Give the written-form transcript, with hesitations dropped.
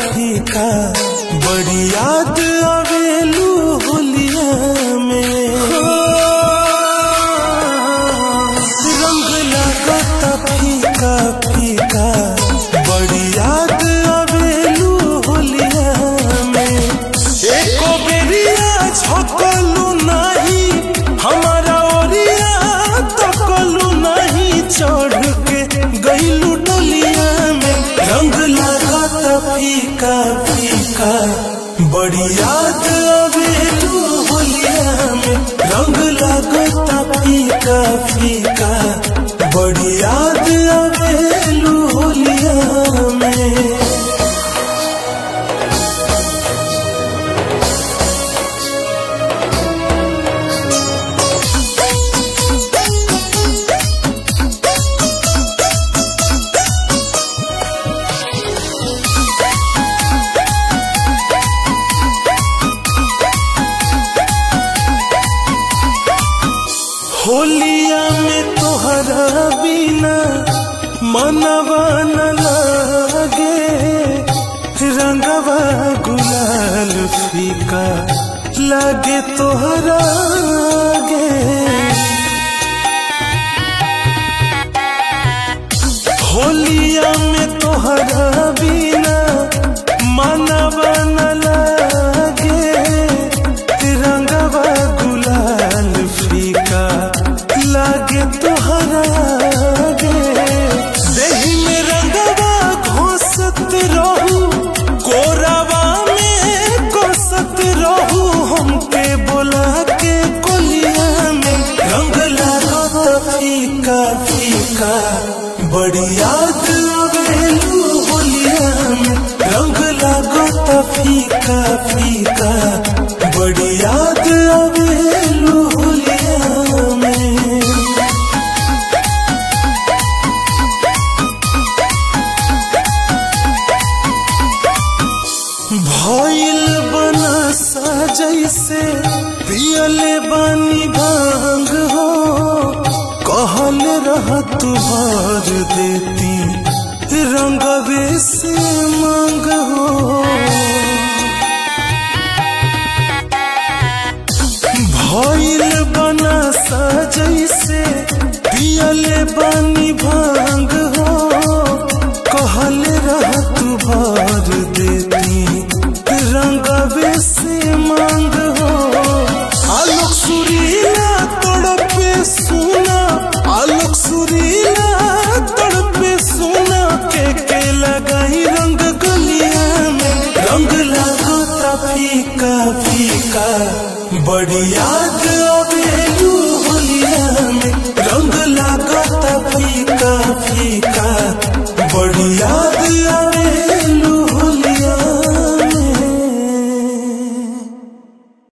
फीका बड़ी याद आवेलू होलिया में। रंग लागता फीका फीका बड़ी याद आवेलू होलिया में। एको बेरिया झकलू नहीं हमारा ओरिया तकलू नहीं चढ़ के गईलू डलिया में। रंग लागता फीका फीका बड़ी याद आवेलू होलिया में। रंग लागता फीका फीका बड़ी याद आवेलू होलिया में। होलिया में तोहरा बिना मनवा न लागे। रंगवा गुलाल फीका लागे तोहरा गे। होलिया में तोहरा बिना मनवा न लागे। रंगवा गुलाल फीका लागे तोहरा गे। देही में रंगवा घोसत रहू कोरावा में कोसत रहू हमके बोला के कोलिया में। रंग लागता फीका फीका बड़ी याद आवेलू होलिया में। रंग लागता फीका फीका बड़ी याद आवेलू होलिया में। भइल बनसा जैसे पियले बानी भांग हो। कहल रह तू भर देती रंगवे से मांग हो।